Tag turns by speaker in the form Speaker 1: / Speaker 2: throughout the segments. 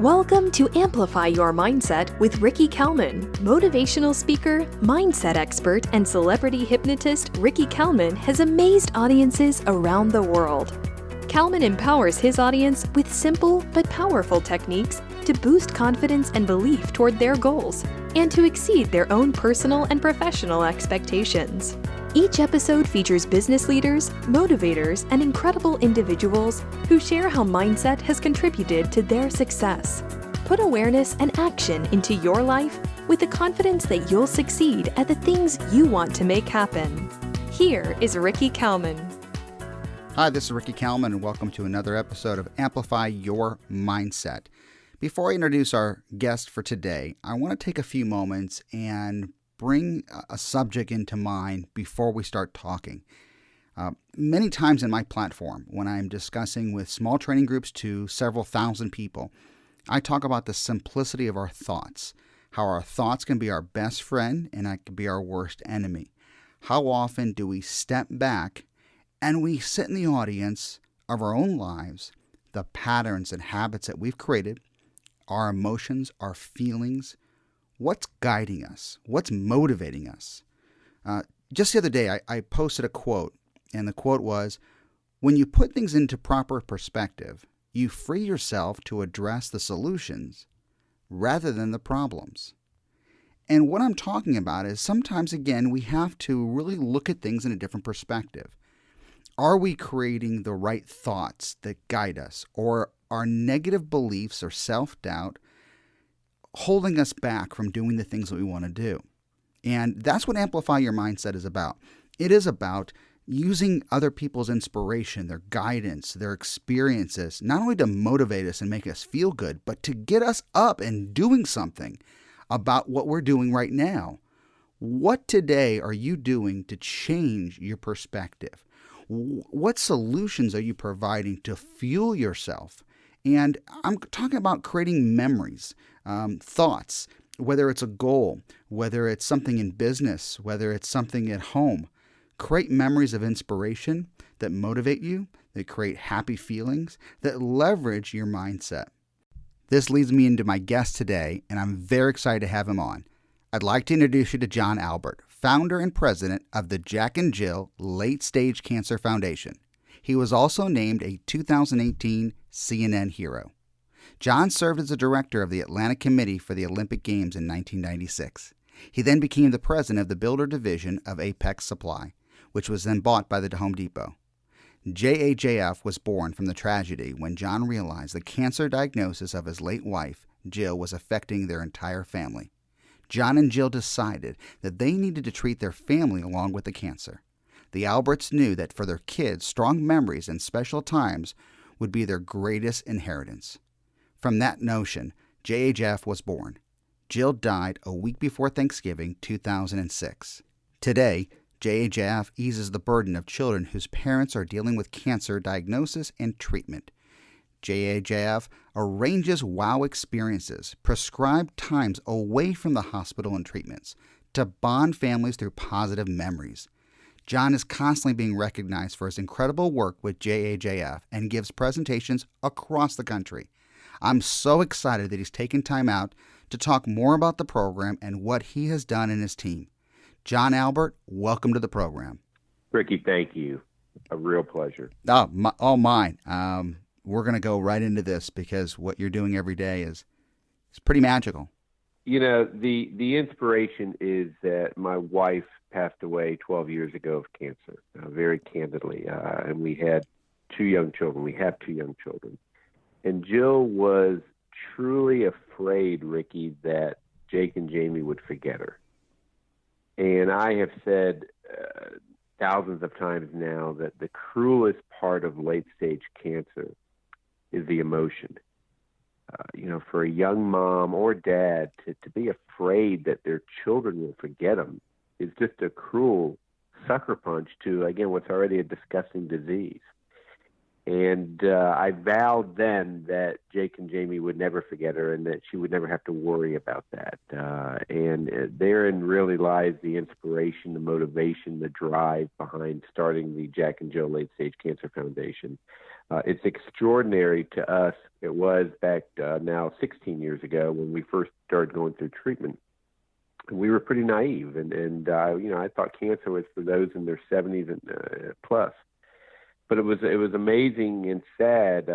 Speaker 1: Welcome to Amplify Your Mindset with Ricky Kalman. Motivational speaker, mindset expert, and celebrity hypnotist Ricky Kalman has amazed audiences around the world. Kalman empowers his audience with simple but powerful techniques to boost confidence and belief toward their goals and to exceed their own personal and professional expectations. Each episode features business leaders, motivators, and incredible individuals who share how mindset has contributed to their success. Put awareness and action into your life with the confidence that you'll succeed at the things you want to make happen. Here is Ricky Kalman.
Speaker 2: Hi, this is Ricky Kalman, and welcome to another episode of Amplify Your Mindset. Before I introduce our guest for today, I want to take a few moments and bring a subject into mind before we start talking. Many times in my platform, when I'm discussing with small training groups to several thousand people, I talk about the simplicity of our thoughts, how our thoughts can be our best friend and that can be our worst enemy. How often do we step back and we sit in the audience of our own lives, the patterns and habits that we've created, our emotions, our feelings, what's guiding us? What's motivating us? Just the other day, I posted a quote, and the quote was, "When you put things into proper perspective, you free yourself to address the solutions rather than the problems." And what I'm talking about is sometimes, again, we have to really look at things in a different perspective. Are we creating the right thoughts that guide us, or are negative beliefs or self-doubt holding us back from doing the things that we want to do? And that's what Amplify Your Mindset is about. It is about using other people's inspiration, their guidance, their experiences, not only to motivate us and make us feel good, but to get us up and doing something about what we're doing right now. What today are you doing to change your perspective? What solutions are you providing to fuel yourself? And I'm talking about creating memories, thoughts, whether it's a goal, whether it's something in business, whether it's something at home. Create memories of inspiration that motivate you, that create happy feelings, that leverage your mindset. This leads me into my guest today, and I'm very excited to have him on. I'd like to introduce you to Jon Albert, founder and president of the Jon and Jill Late Stage Cancer Foundation. He was also named a 2018 CNN Hero. Jon served as the director of the Atlanta Committee for the Olympic Games in 1996. He then became the president of the builder division of Apex Supply, which was then bought by the Home Depot. JAJF was born from the tragedy when Jon realized the cancer diagnosis of his late wife, Jill, was affecting their entire family. Jon and Jill decided that they needed to treat their family along with the cancer. The Alberts knew that for their kids, strong memories and special times would be their greatest inheritance. From that notion, JAJF was born. Jill died a week before Thanksgiving 2006. Today, JAJF eases the burden of children whose parents are dealing with cancer diagnosis and treatment. JAJF arranges WOW experiences, prescribed times away from the hospital and treatments, to bond families through positive memories. Jon is constantly being recognized for his incredible work with JAJF and gives presentations across the country. I'm so excited that he's taken time out to talk more about the program and what he has done in his team. Jon Albert, welcome to the program.
Speaker 3: Ricky, thank you. A real pleasure.
Speaker 2: All mine. We're going to go right into this because what you're doing every day is pretty magical.
Speaker 3: You know, the inspiration is that my wife passed away 12 years ago of cancer, very candidly. And we had two young children. We have two young children. And Jill was truly afraid, Ricky, that Jake and Jamie would forget her. And I have said thousands of times now that the cruelest part of late-stage cancer is the emotion. For a young mom or dad to be afraid that their children will forget them is just a cruel sucker punch to, again, what's already a disgusting disease. And I vowed then that Jake and Jamie would never forget her and that she would never have to worry about that. And therein really lies the inspiration, the motivation, the drive behind starting the Jon and Jill Late Stage Cancer Foundation. It's extraordinary to us. It was back now 16 years ago when we first started going through treatment. We were pretty naive, and I thought cancer was for those in their 70s and plus. But it was amazing and sad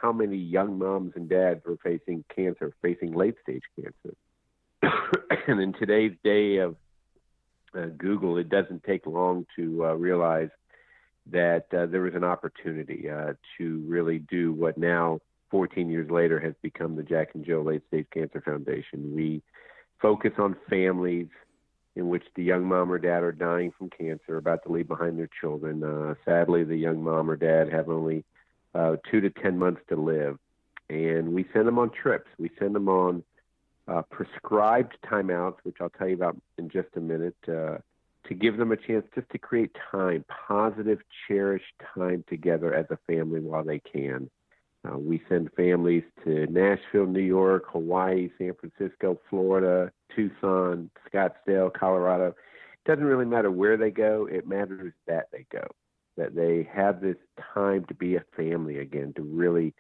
Speaker 3: how many young moms and dads were facing cancer, facing late-stage cancer. And in today's day of Google, it doesn't take long to realize that there was an opportunity to really do what now, 14 years later, has become the Jon and Jill Late-Stage Cancer Foundation. We focus on families in which the young mom or dad are dying from cancer, about to leave behind their children. Sadly, the young mom or dad have only 2 to 10 months to live. And we send them on trips. We send them on prescribed timeouts, which I'll tell you about in just a minute, to give them a chance just to create time, positive, cherished time together as a family while they can. We send families to Nashville, New York, Hawaii, San Francisco, Florida, Tucson, Scottsdale, Colorado. It doesn't really matter where they go. It matters that they go, that they have this time to be a family again, to really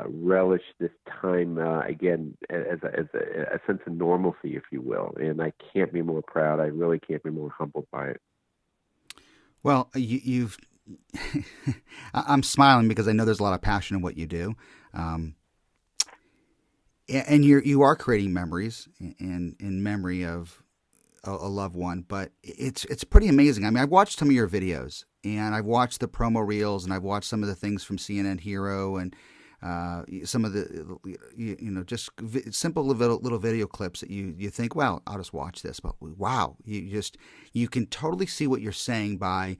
Speaker 3: relish this time again as a sense of normalcy, if you will. And I can't be more proud. I really can't be more humbled by it.
Speaker 2: Well, you've I'm smiling because I know there's a lot of passion in what you do, and you are creating memories in memory of a loved one. But it's pretty amazing. I mean, I've watched some of your videos, and I've watched the promo reels, and I've watched some of the things from CNN Hero, and some of the just simple little video clips that you think, well, I'll just watch this. But wow, you can totally see what you're saying by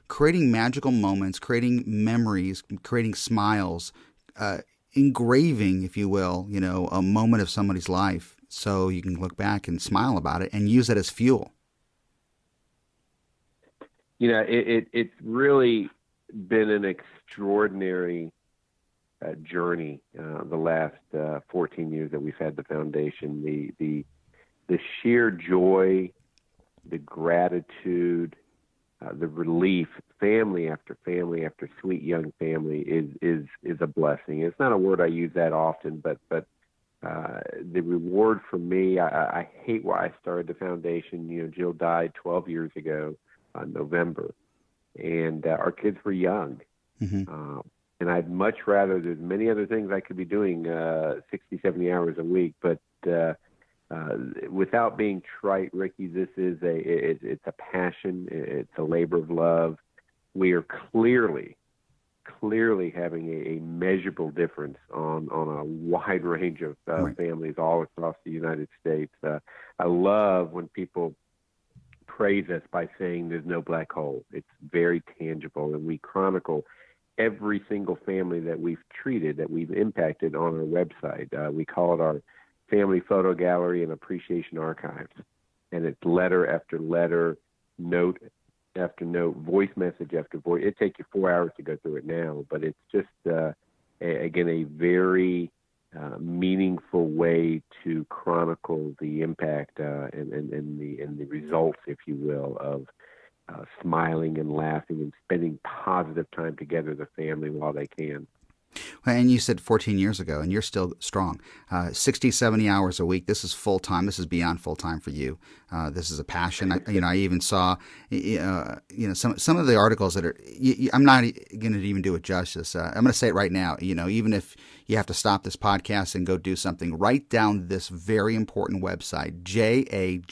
Speaker 2: creating magical moments, creating memories, creating smiles, engraving, if you will, a moment of somebody's life so you can look back and smile about it and use it as fuel.
Speaker 3: It's really been an extraordinary journey the last 14 years that we've had the foundation. The sheer joy, the gratitude, the relief, family after family after sweet young family is a blessing. It's not a word I use that often, but the reward for me, I hate why I started the foundation. Jill died 12 years ago in November, and our kids were young. Mm-hmm. And I'd much rather, there's many other things I could be doing 60, 70 hours a week, but without being trite, Ricky, this is it's a passion. It's a labor of love. We are clearly having a measurable difference on a wide range of
Speaker 2: right.
Speaker 3: families all across the United States. I love when people praise us by saying there's no black hole. It's very tangible, and we chronicle every single family that we've treated, that we've impacted on our website. We call it our Family Photo Gallery and Appreciation Archives. And it's letter after letter, note after note, voice message after voice. It takes you 4 hours to go through it now, but it's just, again, a very meaningful way to chronicle the impact and the results, if you will, of smiling and laughing and spending positive time together as a family while they can.
Speaker 2: And you said 14 years ago, and you're still strong. 60, 70 hours a week. This is full time. This is beyond full time for you. This is a passion. I even saw, some of the articles that are. I'm not going to even do it justice. I'm going to say it right now. Even if you have to stop this podcast and go do something, write down this very important website, JAJF.org,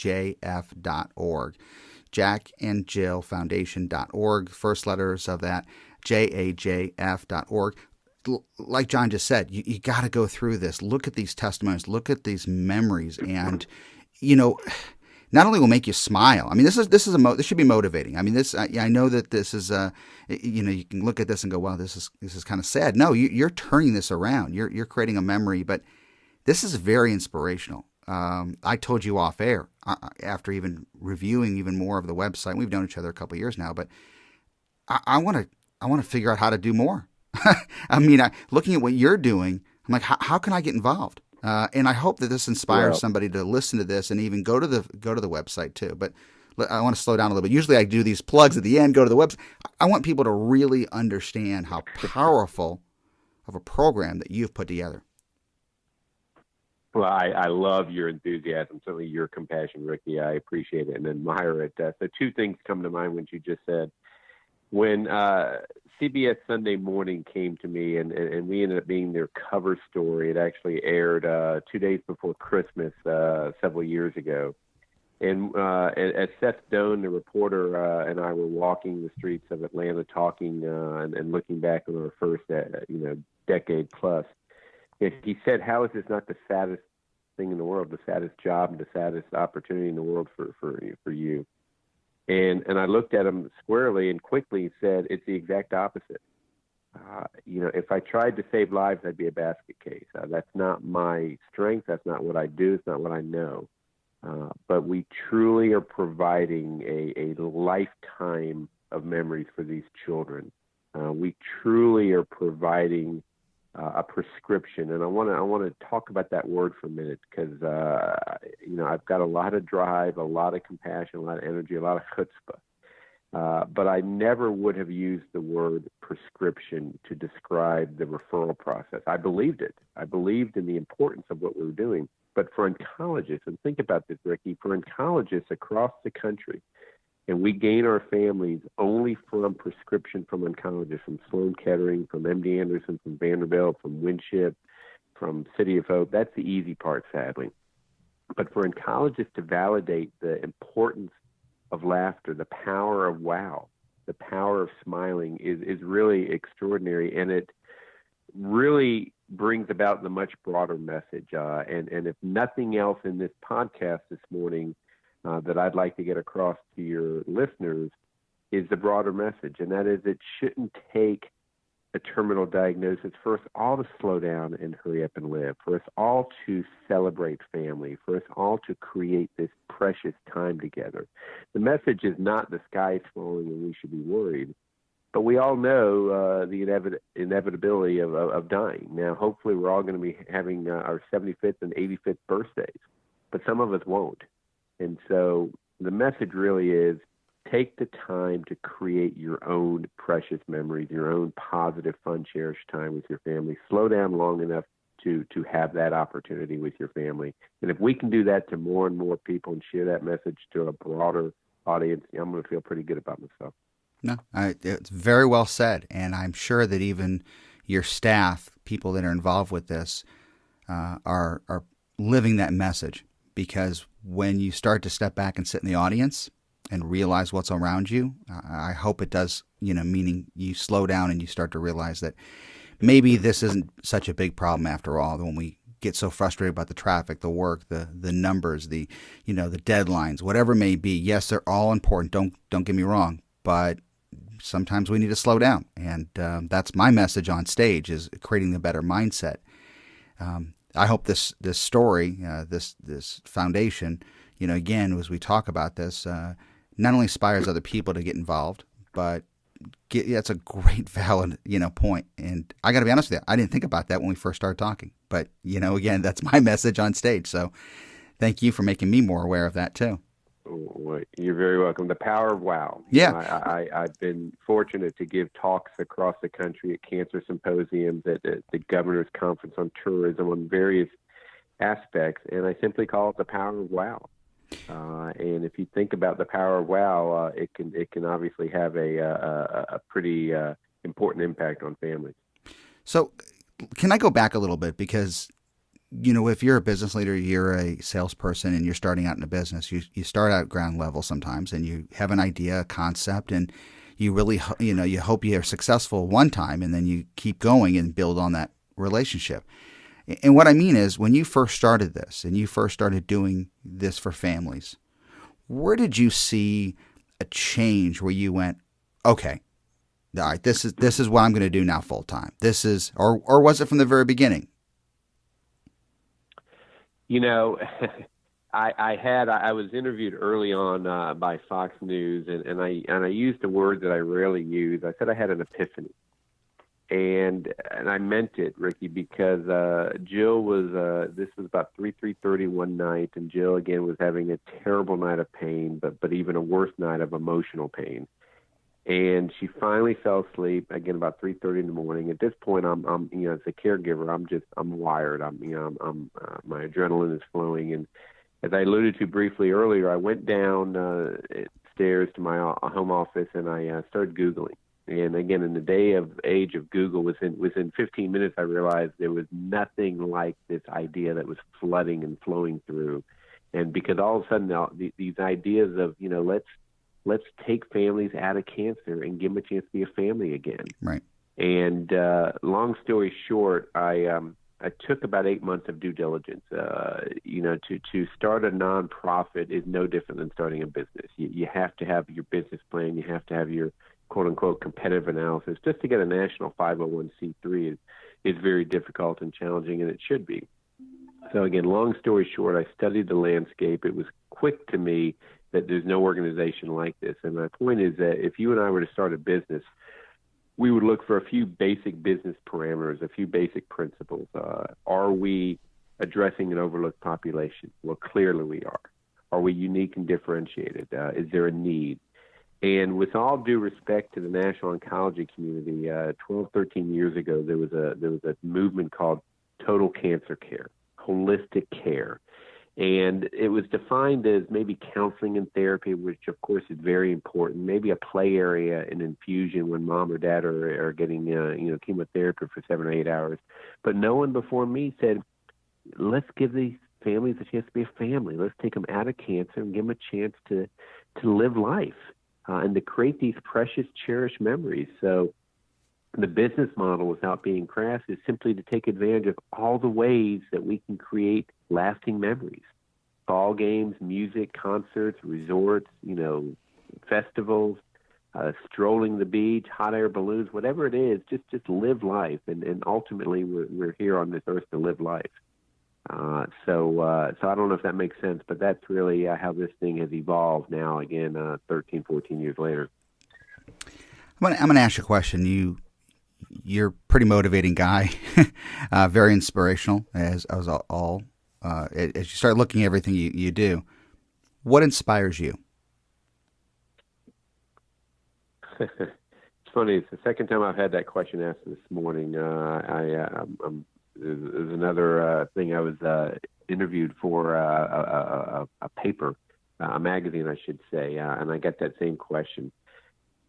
Speaker 2: JackandJillFoundation.org. First letters of that, JAJF.org. Like Jon just said, you got to go through this. Look at these testimonies. Look at these memories, and not only will make you smile. I mean, this should be motivating. I mean, I know that this is you can look at this and go, well, this is kind of sad. No, you're turning this around. You're creating a memory, but this is very inspirational. I told you off air after even reviewing even more of the website. We've known each other a couple of years now, but I want to figure out how to do more. I mean, looking at what you're doing, I'm like, how can I get involved? And I hope that this inspires somebody to listen to this and even go to the website too. But I want to slow down a little bit. Usually I do these plugs at the end, go to the website. I want people to really understand how powerful of a program that you've put together.
Speaker 3: Well, I love your enthusiasm, certainly your compassion, Ricky. I appreciate it and admire it. So two things come to mind when you just said. When CBS Sunday Morning came to me, and we ended up being their cover story, it actually aired 2 days before Christmas several years ago. And as Seth Doan, the reporter, and I were walking the streets of Atlanta talking and looking back on our first, decade plus, he said, "How is this not the saddest thing in the world, the saddest job, the saddest opportunity in the world for you?" And I looked at him squarely and quickly said, "It's the exact opposite. If I tried to save lives, I'd be a basket case. That's not my strength. That's not what I do. It's not what I know. But we truly are providing a lifetime of memories for these children. We truly are providing a prescription." And I want to talk about that word for a minute because I've got a lot of drive, a lot of compassion, a lot of energy, a lot of chutzpah. But I never would have used the word prescription to describe the referral process. I believed it. I believed in the importance of what we were doing. But for oncologists, and think about this, Ricky, for oncologists across the country, and we gain our families only from prescription from oncologists, from Sloan Kettering, from MD Anderson, from Vanderbilt, from Winship, from City of Hope. That's the easy part, sadly. But for oncologists to validate the importance of laughter, the power of wow, the power of smiling is really extraordinary. And it really brings about the much broader message. And if nothing else in this podcast this morning, that I'd like to get across to your listeners is the broader message, and that is it shouldn't take a terminal diagnosis for us all to slow down and hurry up and live, for us all to celebrate family, for us all to create this precious time together. The message is not the sky's falling and we should be worried, but we all know the inevitability of dying. Now, hopefully we're all going to be having our 75th and 85th birthdays, but some of us won't. And so the message really is take the time to create your own precious memories, your own positive, fun, cherished time with your family. Slow down long enough to have that opportunity with your family. And if we can do that to more and more people and share that message to a broader audience, I'm going to feel pretty good about myself.
Speaker 2: No, it's very well said. And I'm sure that even your staff, people that are involved with this, are living that message. Because when you start to step back and sit in the audience and realize what's around you, I hope it does, meaning you slow down and you start to realize that maybe this isn't such a big problem after all. When we get so frustrated about the traffic, the work, the numbers, the deadlines, whatever it may be. Yes, they're all important. Don't get me wrong, but sometimes we need to slow down. And that's my message on stage, is creating a better mindset. I hope this story, this foundation, again, as we talk about this, not only inspires other people to get involved, but it's a great, valid, point. And I got to be honest with you, I didn't think about that when we first started talking. But, again, that's my message on stage. So thank you for making me more aware of that, too.
Speaker 3: Well, you're very welcome. The power of wow.
Speaker 2: Yeah.
Speaker 3: I've been fortunate to give talks across the country at cancer symposiums, at the Governor's Conference on Tourism, on various aspects, and I simply call it the power of wow. And if you think about the power of wow, it can obviously have a pretty important impact on families.
Speaker 2: So can I go back a little bit? Because if you're a business leader, you're a salesperson, and you're starting out in a business, you start out ground level sometimes, and you have an idea, a concept, and you really, you hope you're successful one time, and then you keep going and build on that relationship. And what I mean is, when you first started this and you first started doing this for families, where did you see a change where you went, okay, all right, this is what I'm going to do now full time? This is, or was it from the very beginning?
Speaker 3: I was interviewed early on by Fox News, and I used a word that I rarely use. I said I had an epiphany. And I meant it, Ricky, because Jill was this was about 3:30 one night, and Jill again was having a terrible night of pain, but even a worse night of emotional pain. And she finally fell asleep again about 3:30 in the morning. At this point, I'm as a caregiver, I'm wired. My adrenaline is flowing, and as I alluded to briefly earlier, I went down stairs to my home office and I started Googling. And again, in the age of Google, within 15 minutes, I realized there was nothing like this idea that was flooding and flowing through. And because all of a sudden these ideas of, let's take families out of cancer and give them a chance to be a family again.
Speaker 2: Right.
Speaker 3: And long story short, I took about 8 months of due diligence. To start a nonprofit is no different than starting a business. You have to have your business plan. You have to have your quote-unquote competitive analysis. Just to get a national 501c3 is very difficult and challenging, and it should be. So again, long story short, I studied the landscape. It was quick to me that there's no organization like this. And my point is that if you and I were to start a business, we would look for a few basic business parameters, a few basic principles. Are we addressing an overlooked population? Well, clearly we are. Are we unique and differentiated? Is there a need? And with all due respect to the national oncology community, 12, 13 years ago, there was a movement called total cancer care, holistic care. And it was defined as maybe counseling and therapy, which of course is very important, maybe a play area, an infusion when mom or dad are getting chemotherapy for 7 or 8 hours. But no one before me said, let's give these families a chance to be a family. Let's take them out of cancer and give them a chance to live life and to create these precious, cherished memories. So the business model, without being crass, is simply to take advantage of all the ways that we can create lasting memories. Ball games, music, concerts, resorts, festivals, strolling the beach, hot air balloons, whatever it is, just live life. And ultimately, we're here on this earth to live life. So I don't know if that makes sense, but that's really how this thing has evolved now, again, 13, 14 years later.
Speaker 2: I'm gonna ask you a question. You're a pretty motivating guy, very inspirational, as all. As you start looking at everything you do, what inspires you?
Speaker 3: It's funny. It's the second time I've had that question asked this morning. There's another thing. I was interviewed for a paper, a magazine, I should say, and I got that same question.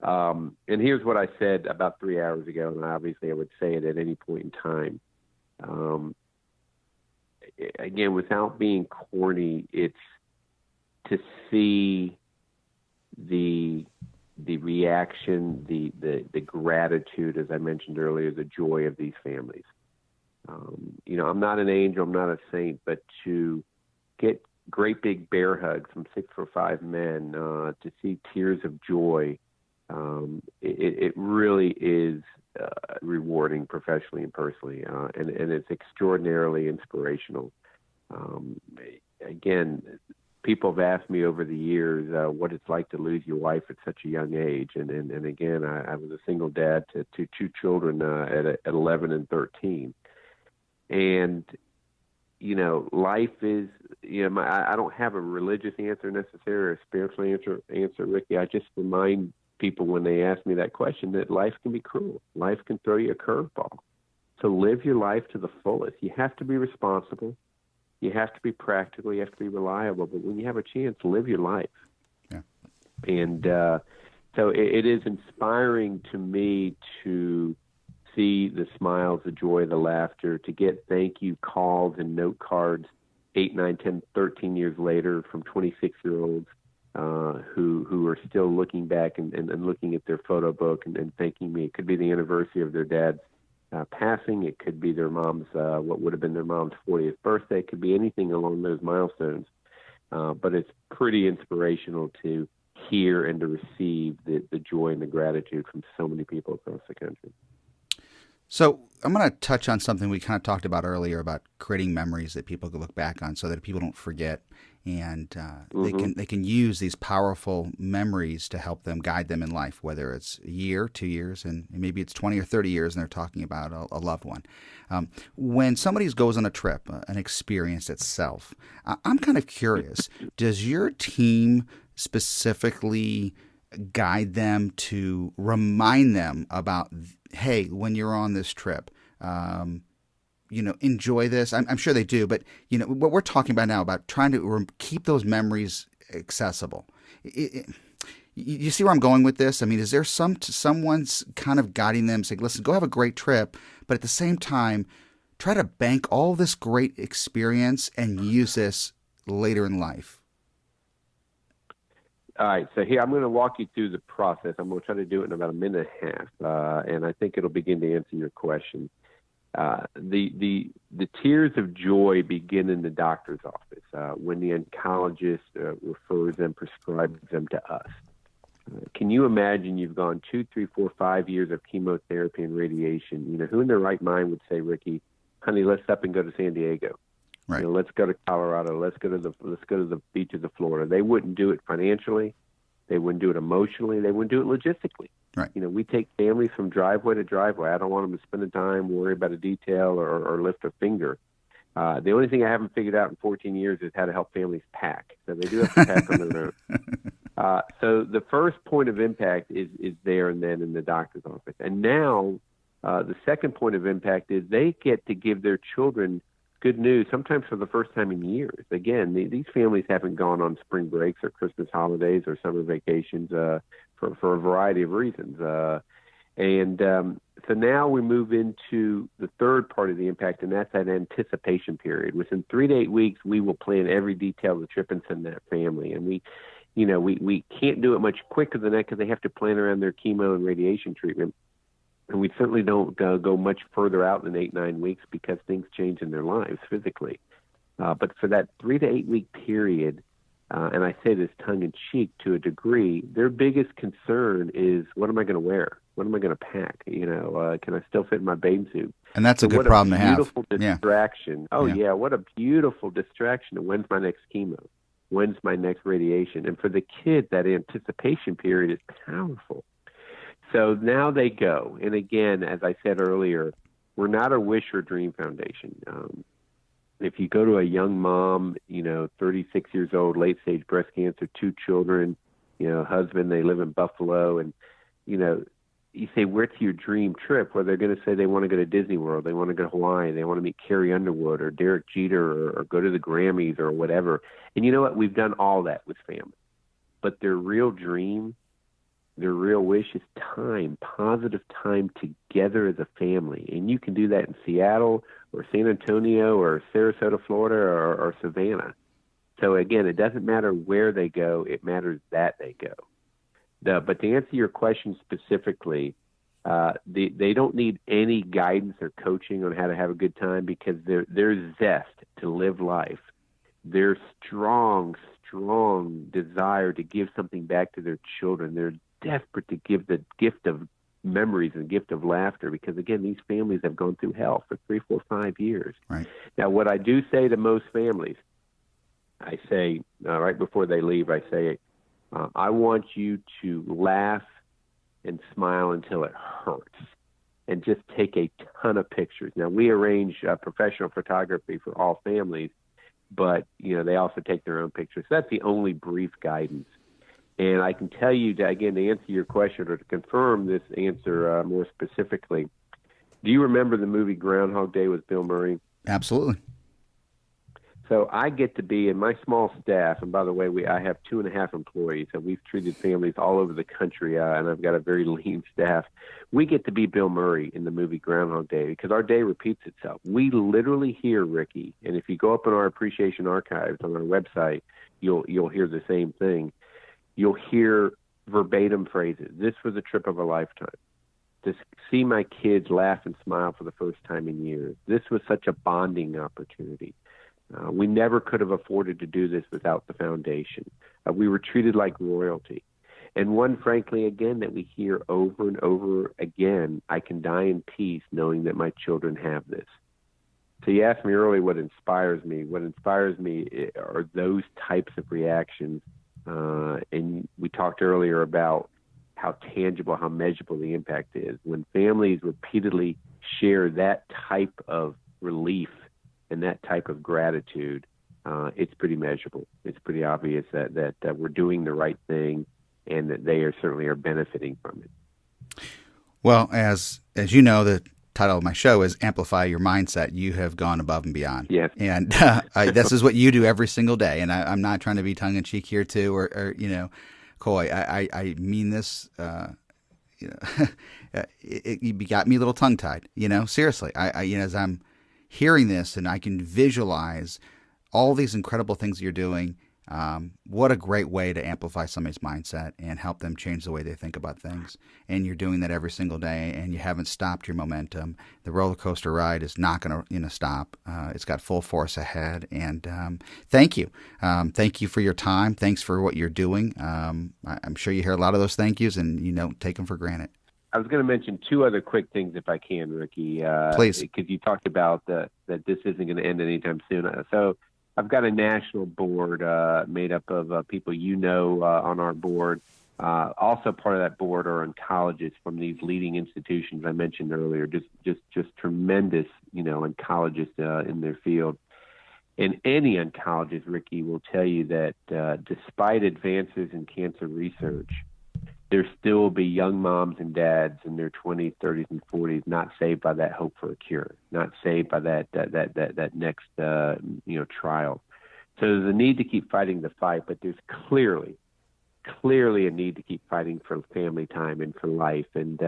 Speaker 3: And here's what I said about 3 hours ago, and obviously I would say it at any point in time. Again, without being corny, it's to see the reaction, the gratitude, as I mentioned earlier, the joy of these families. I'm not an angel, I'm not a saint, but to get great big bear hugs from 6'5" men, to see tears of joy, it really is rewarding professionally and personally, and it's extraordinarily inspirational. Again, people have asked me over the years what it's like to lose your wife at such a young age, and again, I was a single dad to two children at 11 and 13, and life is, I don't have a religious answer necessarily or a spiritual answer, Ricky. I just remind people when they ask me that question that life can be cruel. Life can throw you a curveball. So live your life to the fullest. You have to be responsible. You have to be practical. You have to be reliable. But when you have a chance, live your life.
Speaker 2: Yeah.
Speaker 3: And so it is inspiring to me to see the smiles, the joy, the laughter, to get thank you calls and note cards 8, 9, 10, 13 years later from 26-year-olds who are still looking back and looking at their photo book and thanking me. It could be the anniversary of their dad's passing. It could be their mom's, what would have been their mom's 40th birthday. It could be anything along those milestones. But it's pretty inspirational to hear and to receive the joy and the gratitude from so many people across the country.
Speaker 2: So I'm going to touch on something we kind of talked about earlier about creating memories that people can look back on so that people don't forget. and they can use these powerful memories to help them guide them in life, whether it's a year, 2 years, and maybe it's 20 or 30 years, and they're talking about a loved one. When somebody goes on a trip, an experience itself, I'm kind of curious, does your team specifically guide them to remind them about, hey, when you're on this trip, enjoy this? I'm sure they do, but what we're talking about now about trying to keep those memories accessible. You see where I'm going with this? I mean, is there someone's kind of guiding them, saying, listen, go have a great trip, but at the same time, try to bank all this great experience and use this later in life?
Speaker 3: All right, so here I'm going to walk you through the process. I'm going to try to do it in about a minute and a half, and I think it'll begin to answer your question. The tears of joy begin in the doctor's office when the oncologist refers them, prescribes them to us. Can you imagine you've gone 2, 3, 4, 5 years of chemotherapy and radiation? Who in their right mind would say, Ricky, honey, let's up and go to San Diego.
Speaker 2: Right.
Speaker 3: Let's go to Colorado. Let's go to the beaches of Florida. They wouldn't do it financially. They wouldn't do it emotionally. They wouldn't do it logistically.
Speaker 2: Right.
Speaker 3: We take families from driveway to driveway. I don't want them to spend the time, worry about a detail or lift a finger. The only thing I haven't figured out in 14 years is how to help families pack. So they do have to pack on their own. So the first point of impact is there and then in the doctor's office. And now the second point of impact is they get to give their children good news, sometimes for the first time in years. Again, these families haven't gone on spring breaks or Christmas holidays or summer vacations for a variety of reasons. So now we move into the third part of the impact, and that's that anticipation period. Within 3 to 8 weeks, we will plan every detail of the trip and send that family. And we can't do it much quicker than that because they have to plan around their chemo and radiation treatment. And we certainly don't go much further out than 8-9 weeks because things change in their lives physically. But for that 3 to 8 week period, and I say this tongue in cheek to a degree, their biggest concern is, what am I going to wear? What am I going to pack? Can I still fit in my bathing suit?
Speaker 2: And that's a good problem to have.
Speaker 3: Beautiful distraction. Yeah. Oh yeah, what a beautiful distraction. When's my next chemo? When's my next radiation? And for the kid, that anticipation period is powerful. So now they go. And again, as I said earlier, we're not a wish or dream foundation. If you go to a young mom, 36 years old, late stage breast cancer, 2 children, husband, they live in Buffalo, and, you say, where's your dream trip? Well, they're going to say they want to go to Disney World, they want to go to Hawaii, they want to meet Carrie Underwood or Derek Jeter or go to the Grammys or whatever. And you know what? We've done all that with family. But their real dream, their real wish is time, positive time together as a family. And you can do that in Seattle or San Antonio or Sarasota, Florida or Savannah. So again, it doesn't matter where they go, it matters that they go. But to answer your question specifically, they don't need any guidance or coaching on how to have a good time because their zest to live life, their strong desire to give something back to their children, they're desperate to give the gift of memories and gift of laughter because, again, these families have gone through hell for 3, 4, 5 years.
Speaker 2: Right.
Speaker 3: Now, what I do say to most families, I say right before they leave, I say, I want you to laugh and smile until it hurts and just take a ton of pictures. Now, we arrange professional photography for all families, but, they also take their own pictures. So that's the only brief guidance. And I can tell you, to answer your question or to confirm this answer more specifically, do you remember the movie Groundhog Day with Bill Murray?
Speaker 2: Absolutely.
Speaker 3: So I get to be in my small staff, and by the way, I have 2.5 employees, and we've treated families all over the country, and I've got a very lean staff. We get to be Bill Murray in the movie Groundhog Day because our day repeats itself. We literally hear, Ricky, and if you go up in our appreciation archives on our website, you'll hear the same thing. You'll hear verbatim phrases. This was a trip of a lifetime. To see my kids laugh and smile for the first time in years. This was such a bonding opportunity. We never could have afforded to do this without the foundation. We were treated like royalty. And one, frankly, again, that we hear over and over again, I can die in peace knowing that my children have this. So you asked me earlier what inspires me. What inspires me are those types of reactions. And we talked earlier about how tangible, how measurable the impact is. When families repeatedly share that type of relief and that type of gratitude, it's pretty measurable. It's pretty obvious that we're doing the right thing and that they certainly are benefiting from it.
Speaker 2: Well, as you know, the title of my show is Amplify Your Mindset. You have gone above and beyond.
Speaker 3: Yes.
Speaker 2: And this is what you do every single day. And I'm not trying to be tongue-in-cheek here, too, or coy. I mean this, you got me a little tongue-tied, seriously. As I'm hearing this and I can visualize all these incredible things that you're doing, what a great way to amplify somebody's mindset and help them change the way they think about things. And you're doing that every single day, and you haven't stopped your momentum. The roller coaster ride is not going to stop. It's got full force ahead. And thank you. Thank you for your time. Thanks for what you're doing. I'm sure you hear a lot of those thank yous, and you don't take them for granted.
Speaker 3: I was going to mention two other quick things, if I can, Ricky.
Speaker 2: Please.
Speaker 3: Because you talked about that this isn't going to end anytime soon. So I've got a national board made up of people on our board. Also part of that board are oncologists from these leading institutions I mentioned earlier, just tremendous, oncologists in their field. And any oncologist, Ricky, will tell you that despite advances in cancer research, there still will be young moms and dads in their 20s, 30s, and 40s not saved by that hope for a cure, not saved by that next trial. So there's a need to keep fighting the fight, but there's clearly a need to keep fighting for family time and for life. And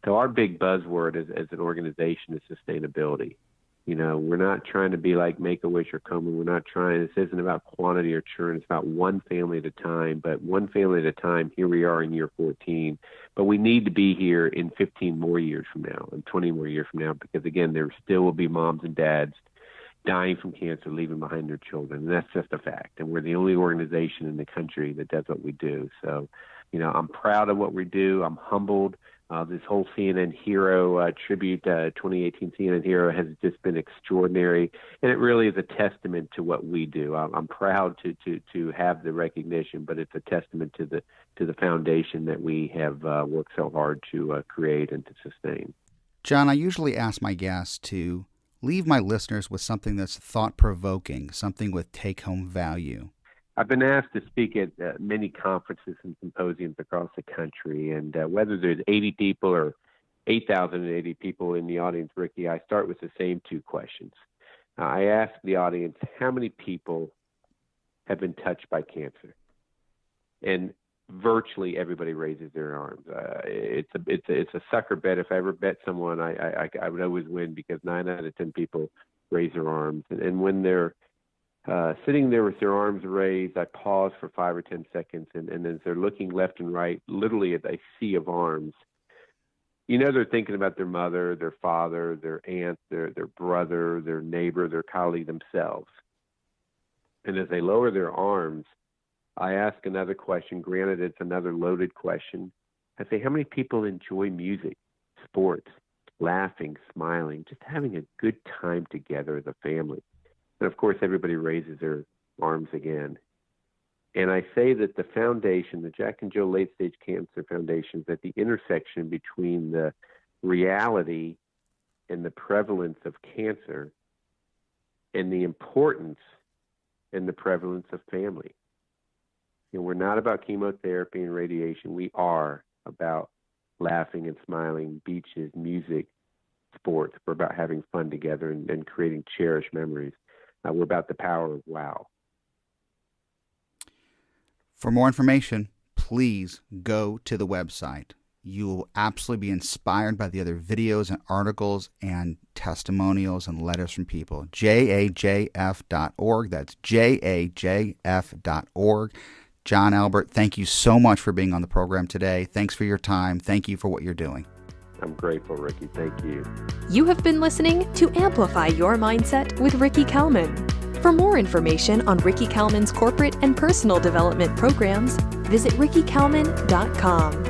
Speaker 3: so our big buzzword as an organization is sustainability. We're not trying to be like Make-A-Wish or Komen. We're not trying. This isn't about quantity or churn. It's about one family at a time. But one family at a time, here we are in year 14. But we need to be here in 15 more years from now and 20 more years from now because, again, there still will be moms and dads dying from cancer, leaving behind their children. And that's just a fact. And we're the only organization in the country that does what we do. So, I'm proud of what we do. I'm humbled. This whole CNN Hero tribute, 2018 CNN Hero, has just been extraordinary, and it really is a testament to what we do. I'm proud to have the recognition, but it's a testament to the foundation that we have worked so hard to create and to sustain.
Speaker 2: Jon, I usually ask my guests to leave my listeners with something that's thought-provoking, something with take-home value.
Speaker 3: I've been asked to speak at many conferences and symposiums across the country, and whether there's 80 people or 8,080 people in the audience, Ricky, I start with the same two questions. I ask the audience, how many people have been touched by cancer? And virtually everybody raises their arms. It's a sucker bet. If I ever bet someone, I would always win because 9 out of 10 people raise their arms. And when they're sitting there with their arms raised, I pause for 5 or 10 seconds, and as they're looking left and right, literally at a sea of arms, they're thinking about their mother, their father, their aunt, their brother, their neighbor, their colleague, themselves. And as they lower their arms, I ask another question. Granted, it's another loaded question. I say, how many people enjoy music, sports, laughing, smiling, just having a good time together as a family? And of course, everybody raises their arms again. And I say that the foundation, the Jack and Jill Late Stage Cancer Foundation, is at the intersection between the reality and the prevalence of cancer and the importance and the prevalence of family. We're not about chemotherapy and radiation. We are about laughing and smiling, beaches, music, sports. We're about having fun together and creating cherished memories. We're about the power of wow.
Speaker 2: For more information, please go to the website. You will absolutely be inspired by the other videos and articles and testimonials and letters from people. JAJF.org. That's JAJF.org. Jon Albert, thank you so much for being on the program today. Thanks for your time. Thank you for what you're doing.
Speaker 3: I'm grateful, Ricky. Thank you.
Speaker 1: You have been listening to Amplify Your Mindset with Ricky Kalman. For more information on Ricky Kalman's corporate and personal development programs, visit rickykalman.com.